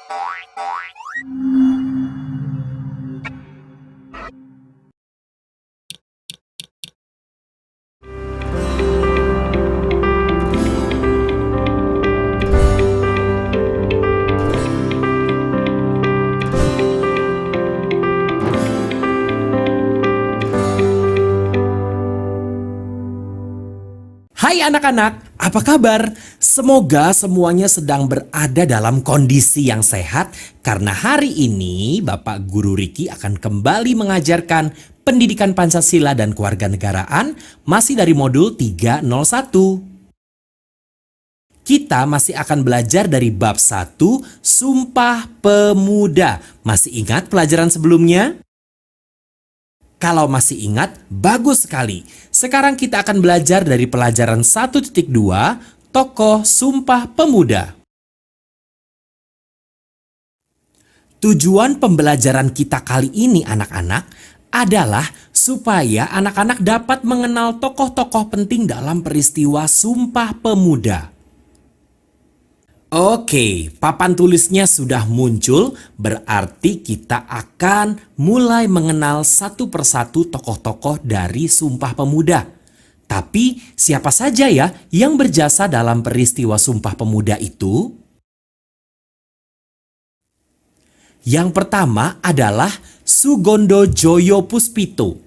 Hai anak-anak, apa kabar? Semoga semuanya sedang berada dalam kondisi yang sehat karena hari ini Bapak Guru Riki akan kembali mengajarkan pendidikan Pancasila dan kewarganegaraan masih dari modul 301. Kita masih akan belajar dari bab 1 Sumpah Pemuda. Masih ingat pelajaran sebelumnya? Kalau masih ingat, bagus sekali. Sekarang kita akan belajar dari pelajaran 1.2, Tokoh Sumpah Pemuda. Tujuan pembelajaran kita kali ini anak-anak adalah supaya anak-anak dapat mengenal tokoh-tokoh penting dalam peristiwa Sumpah Pemuda. Oke, papan tulisnya sudah muncul, berarti kita akan mulai mengenal satu persatu tokoh-tokoh dari Sumpah Pemuda. Tapi siapa saja ya yang berjasa dalam peristiwa Sumpah Pemuda itu? Yang pertama adalah Sugondo Joyo Puspito.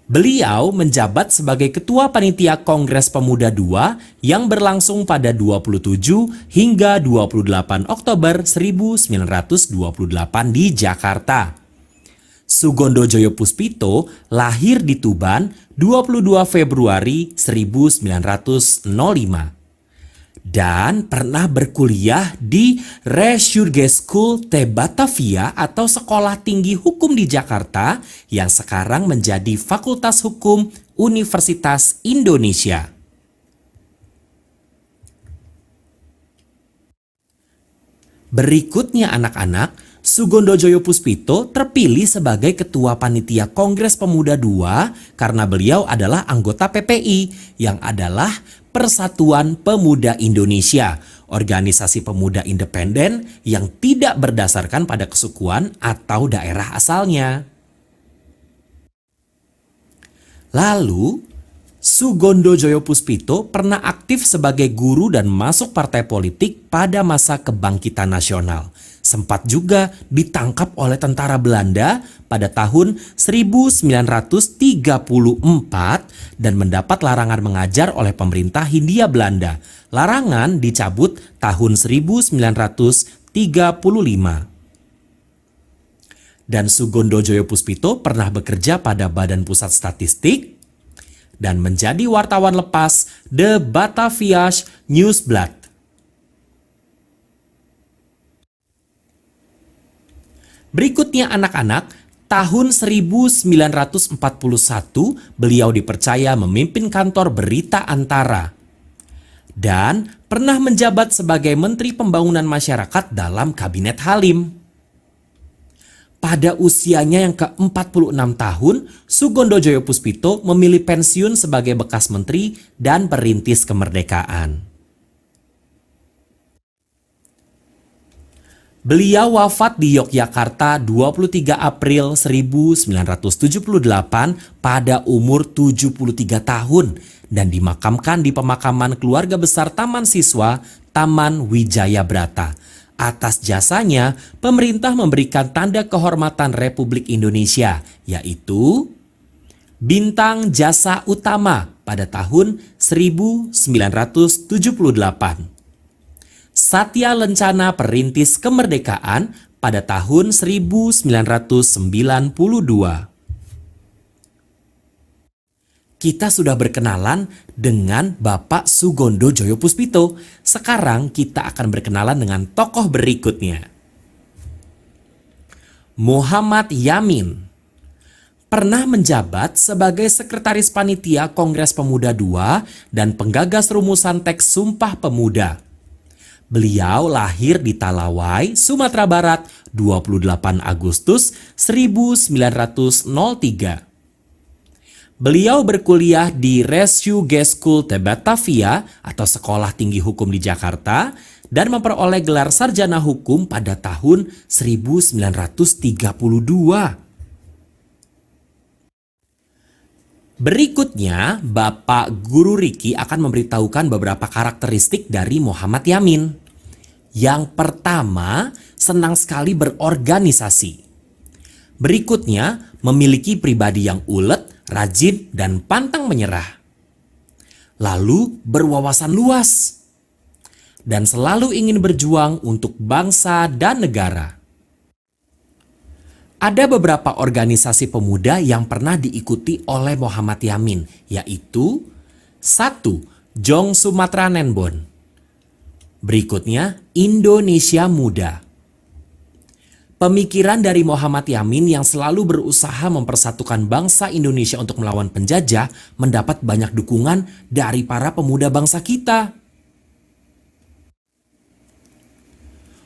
Beliau menjabat sebagai Ketua Panitia Kongres Pemuda II yang berlangsung pada 27 hingga 28 Oktober 1928 di Jakarta. Sugondo Joyo Puspito lahir di Tuban 22 Februari 1905 dan pernah berkuliah di Recherche de Batavia atau Sekolah Tinggi Hukum di Jakarta yang sekarang menjadi Fakultas Hukum Universitas Indonesia. Berikutnya anak-anak, Sugondo Joyo Puspito terpilih sebagai Ketua Panitia Kongres Pemuda II karena beliau adalah anggota PPI yang adalah Persatuan Pemuda Indonesia, organisasi pemuda independen yang tidak berdasarkan pada kesukuan atau daerah asalnya. Lalu, Sugondo Joyo Puspito pernah aktif sebagai guru dan masuk partai politik pada masa kebangkitan nasional. Sempat juga ditangkap oleh tentara Belanda pada tahun 1934 dan mendapat larangan mengajar oleh pemerintah Hindia Belanda. Larangan dicabut tahun 1935. Dan Sugondo Joyo Puspito pernah bekerja pada Badan Pusat Statistik dan menjadi wartawan lepas The Bataviasch Nieuwsblad. Berikutnya anak-anak, tahun 1941 beliau dipercaya memimpin kantor Berita Antara dan pernah menjabat sebagai Menteri Pembangunan Masyarakat dalam Kabinet Halim. Pada usianya yang ke-46 tahun, Sugondo Joyo Puspito memilih pensiun sebagai bekas menteri dan perintis kemerdekaan. Beliau wafat di Yogyakarta 23 April 1978 pada umur 73 tahun dan dimakamkan di pemakaman keluarga besar Taman Siswa Taman Wijaya Brata. Atas jasanya, pemerintah memberikan tanda kehormatan Republik Indonesia, yaitu Bintang Jasa Utama pada tahun 1978. Satya Lencana Perintis Kemerdekaan pada tahun 1992. Kita sudah berkenalan dengan Bapak Sugondo Joyo Puspito. Sekarang kita akan berkenalan dengan tokoh berikutnya. Muhammad Yamin pernah menjabat sebagai Sekretaris Panitia Kongres Pemuda II dan penggagas rumusan teks Sumpah Pemuda. Beliau lahir di Talawai, Sumatera Barat, 28 Agustus 1903. Beliau berkuliah di Recherche de Batavia atau Sekolah Tinggi Hukum di Jakarta dan memperoleh gelar sarjana hukum pada tahun 1932. Berikutnya, Bapak Guru Riki akan memberitahukan beberapa karakteristik dari Muhammad Yamin. Yang pertama, senang sekali berorganisasi. Berikutnya, memiliki pribadi yang ulet, rajin, dan pantang menyerah. Lalu, berwawasan luas. Dan selalu ingin berjuang untuk bangsa dan negara. Ada beberapa organisasi pemuda yang pernah diikuti oleh Muhammad Yamin, yaitu 1. Jong Sumatera Nenbon. Berikutnya, Indonesia Muda. Pemikiran dari Muhammad Yamin yang selalu berusaha mempersatukan bangsa Indonesia untuk melawan penjajah mendapat banyak dukungan dari para pemuda bangsa kita.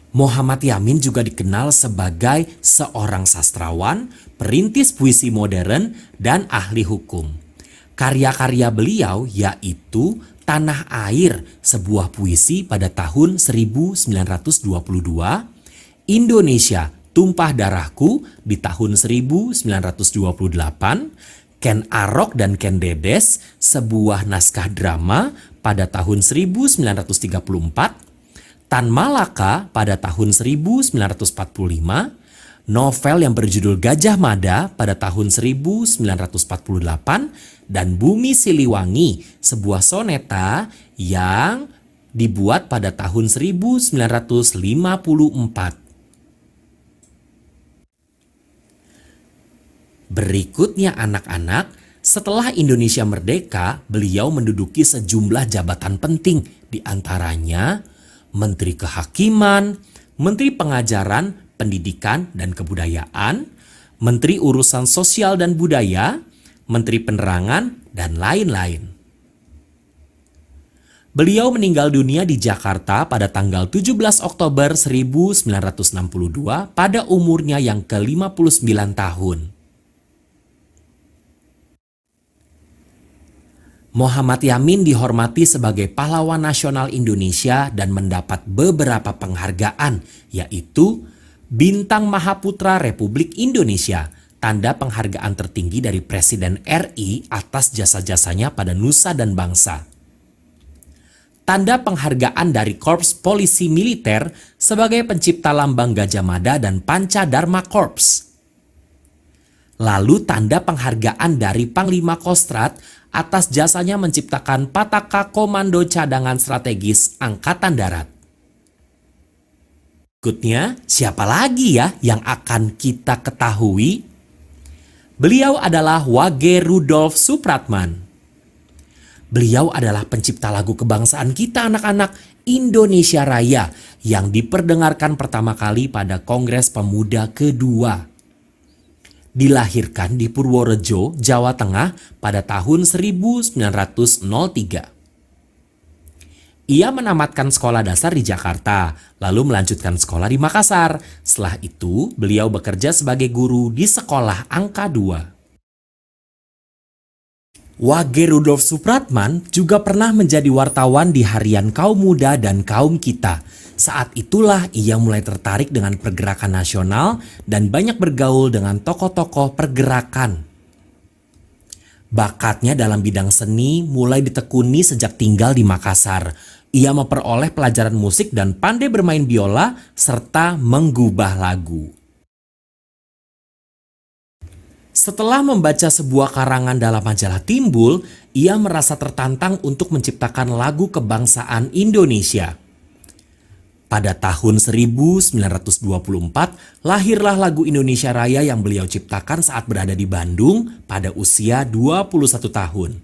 Muhammad Yamin juga dikenal sebagai seorang sastrawan, perintis puisi modern, dan ahli hukum. Karya-karya beliau yaitu Tanah Air, sebuah puisi pada tahun 1922, Indonesia, Tumpah Darahku di tahun 1928, Ken Arok dan Ken Dedes, sebuah naskah drama pada tahun 1934, Tan Malaka pada tahun 1945, novel yang berjudul Gajah Mada pada tahun 1948, dan Bumi Siliwangi, sebuah soneta yang dibuat pada tahun 1954. Berikutnya anak-anak, setelah Indonesia merdeka, beliau menduduki sejumlah jabatan penting, di antaranya Menteri Kehakiman, Menteri Pengajaran, Pendidikan dan Kebudayaan, Menteri Urusan Sosial dan Budaya, Menteri Penerangan, dan lain-lain. Beliau meninggal dunia di Jakarta pada tanggal 17 Oktober 1962 pada umurnya yang ke-59 tahun. Muhammad Yamin dihormati sebagai pahlawan nasional Indonesia dan mendapat beberapa penghargaan, yaitu Bintang Mahaputra Republik Indonesia, tanda penghargaan tertinggi dari Presiden RI atas jasa-jasanya pada nusa dan bangsa. Tanda penghargaan dari Korps Polisi Militer sebagai pencipta lambang Gajah Mada dan Panca Dharma Korps. Lalu tanda penghargaan dari Panglima Kostrat atas jasanya menciptakan Pataka Komando Cadangan Strategis Angkatan Darat. Berikutnya, siapa lagi ya yang akan kita ketahui? Beliau adalah Wage Rudolf Supratman. Beliau adalah pencipta lagu kebangsaan kita anak-anak, Indonesia Raya, yang diperdengarkan pertama kali pada Kongres Pemuda kedua. Dilahirkan di Purworejo, Jawa Tengah pada tahun 1903. Ia menamatkan sekolah dasar di Jakarta, lalu melanjutkan sekolah di Makassar. Setelah itu, beliau bekerja sebagai guru di sekolah angka 2. Wage Rudolf Supratman juga pernah menjadi wartawan di harian Kaum Muda dan Kaum Kita. Saat itulah ia mulai tertarik dengan pergerakan nasional dan banyak bergaul dengan tokoh-tokoh pergerakan. Bakatnya dalam bidang seni mulai ditekuni sejak tinggal di Makassar. Ia memperoleh pelajaran musik dan pandai bermain biola serta menggubah lagu. Setelah membaca sebuah karangan dalam majalah Timbul, ia merasa tertantang untuk menciptakan lagu kebangsaan Indonesia. Pada tahun 1924, lahirlah lagu Indonesia Raya yang beliau ciptakan saat berada di Bandung pada usia 21 tahun.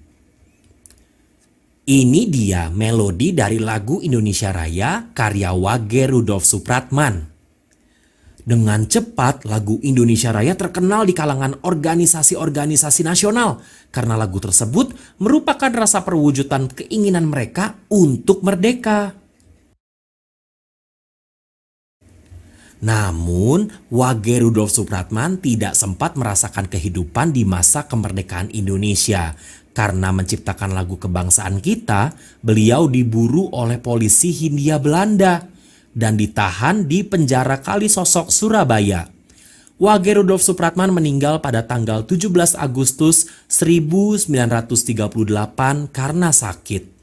Ini dia melodi dari lagu Indonesia Raya karya Wage Rudolf Supratman. Dengan cepat, lagu Indonesia Raya terkenal di kalangan organisasi-organisasi nasional karena lagu tersebut merupakan rasa perwujudan keinginan mereka untuk merdeka. Namun, Wage Rudolf Supratman tidak sempat merasakan kehidupan di masa kemerdekaan Indonesia Karena menciptakan lagu kebangsaan kita, beliau diburu oleh polisi Hindia Belanda dan ditahan di penjara Kalisosok, Surabaya. Wage Rudolf Supratman meninggal pada tanggal 17 Agustus 1938 karena sakit.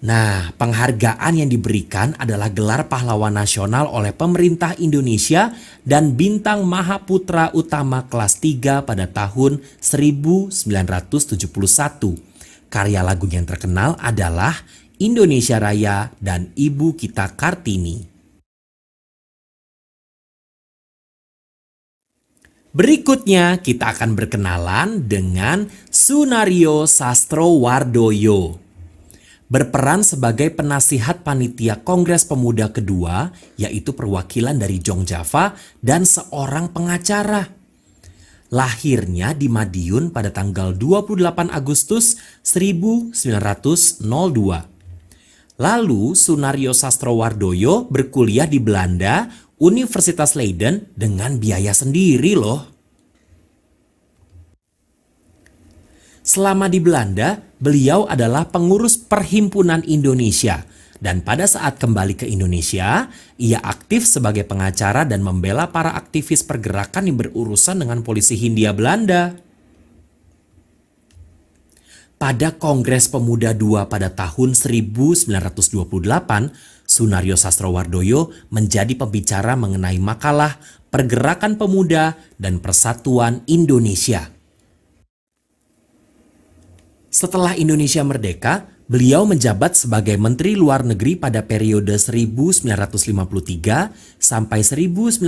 Nah, penghargaan yang diberikan adalah gelar pahlawan nasional oleh pemerintah Indonesia dan bintang Mahaputra Utama kelas 3 pada tahun 1971. Karya lagu yang terkenal adalah Indonesia Raya dan Ibu Kita Kartini. Berikutnya kita akan berkenalan dengan Sunario Sastrowardoyo. Berperan sebagai penasihat panitia Kongres Pemuda kedua, yaitu perwakilan dari Jong Java dan seorang pengacara. Lahirnya di Madiun pada tanggal 28 Agustus 1902. Lalu Sunario Sastrowardoyo berkuliah di Belanda, Universitas Leiden dengan biaya sendiri loh. Selama di Belanda, beliau adalah pengurus Perhimpunan Indonesia. Dan pada saat kembali ke Indonesia, ia aktif sebagai pengacara dan membela para aktivis pergerakan yang berurusan dengan polisi Hindia Belanda. Pada Kongres Pemuda II pada tahun 1928, Sunario Sastrowardoyo menjadi pembicara mengenai makalah Pergerakan Pemuda dan Persatuan Indonesia. Setelah Indonesia merdeka, beliau menjabat sebagai Menteri Luar Negeri pada periode 1953 sampai 1955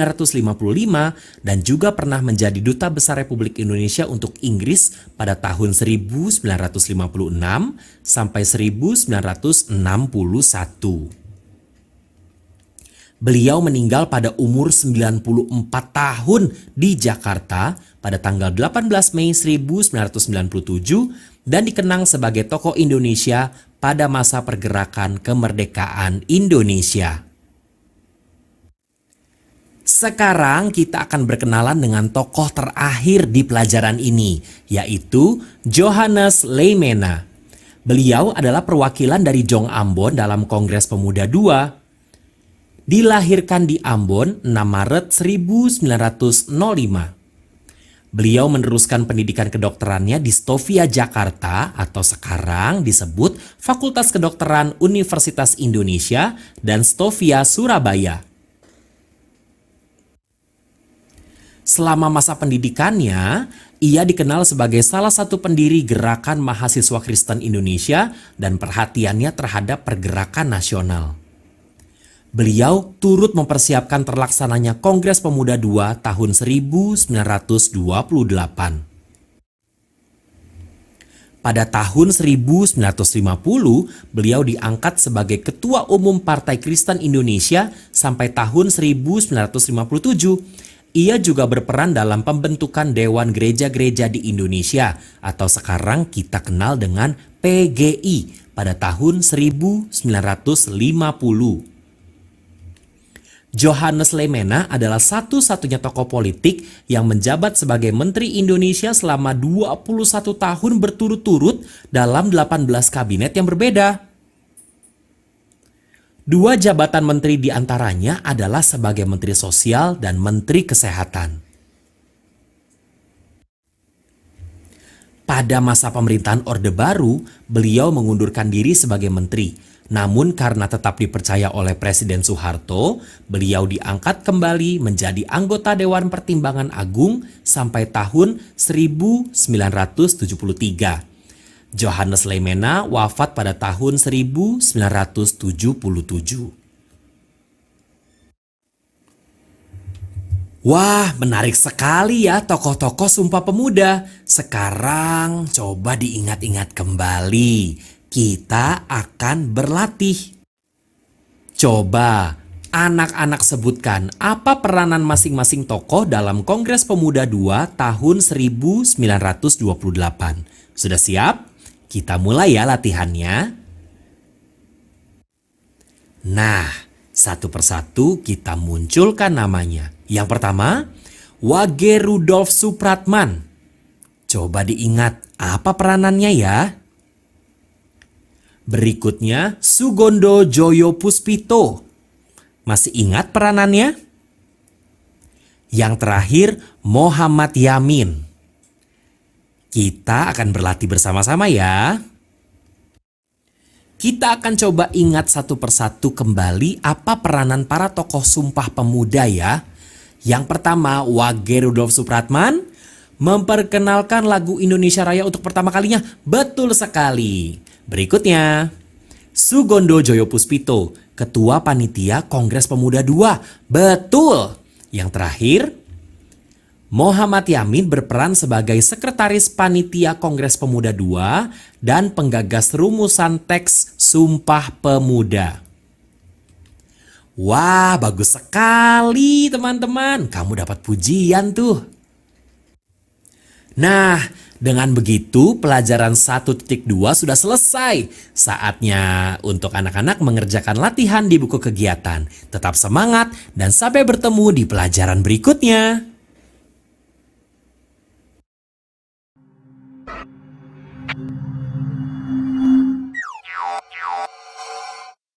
dan juga pernah menjadi Duta Besar Republik Indonesia untuk Inggris pada tahun 1956 sampai 1961. Beliau meninggal pada umur 94 tahun di Jakarta pada tanggal 18 Mei 1997 dan dikenang sebagai tokoh Indonesia pada masa pergerakan kemerdekaan Indonesia. Sekarang kita akan berkenalan dengan tokoh terakhir di pelajaran ini, yaitu Johannes Leemena. Beliau adalah perwakilan dari Jong Ambon dalam Kongres Pemuda II. Dilahirkan di Ambon 6 Maret 1905. Beliau meneruskan pendidikan kedokterannya di Stovia Jakarta atau sekarang disebut Fakultas Kedokteran Universitas Indonesia dan Stovia Surabaya. Selama masa pendidikannya, ia dikenal sebagai salah satu pendiri Gerakan Mahasiswa Kristen Indonesia dan perhatiannya terhadap pergerakan nasional. Beliau turut mempersiapkan terlaksananya Kongres Pemuda II tahun 1928. Pada tahun 1950, beliau diangkat sebagai Ketua Umum Partai Kristen Indonesia sampai tahun 1957. Ia juga berperan dalam pembentukan Dewan Gereja-Gereja di Indonesia atau sekarang kita kenal dengan PGI pada tahun 1950. Johannes Leemena adalah satu-satunya tokoh politik yang menjabat sebagai Menteri Indonesia selama 21 tahun berturut-turut dalam 18 kabinet yang berbeda. Dua jabatan menteri di antaranya adalah sebagai Menteri Sosial dan Menteri Kesehatan. Pada masa pemerintahan Orde Baru, beliau mengundurkan diri sebagai menteri. Namun karena tetap dipercaya oleh Presiden Soeharto, beliau diangkat kembali menjadi anggota Dewan Pertimbangan Agung sampai tahun 1973. Johannes Leemena wafat pada tahun 1977. Wah, menarik sekali ya tokoh-tokoh Sumpah Pemuda. Sekarang coba diingat-ingat kembali. Kita akan berlatih. Coba anak-anak sebutkan apa peranan masing-masing tokoh dalam Kongres Pemuda II tahun 1928. Sudah siap? Kita mulai ya latihannya. Nah, satu persatu kita munculkan namanya. Yang pertama, Wage Rudolf Supratman. Coba diingat apa peranannya ya. Berikutnya Sugondo Joyo Puspito. Masih ingat peranannya? Yang terakhir Muhammad Yamin. Kita akan berlatih bersama-sama ya. Kita akan coba ingat satu persatu kembali apa peranan para tokoh Sumpah Pemuda ya. Yang pertama, Wage Rudolf Supratman memperkenalkan lagu Indonesia Raya untuk pertama kalinya. Betul sekali. Berikutnya, Sugondo Joyo Puspito, Ketua Panitia Kongres Pemuda II. Betul. Yang terakhir, Muhammad Yamin berperan sebagai Sekretaris Panitia Kongres Pemuda II dan penggagas rumusan teks Sumpah Pemuda. Wah, bagus sekali teman-teman. Kamu dapat pujian tuh. Nah, dengan begitu pelajaran 1.2 sudah selesai. Saatnya untuk anak-anak mengerjakan latihan di buku kegiatan. Tetap semangat dan sampai bertemu di pelajaran berikutnya.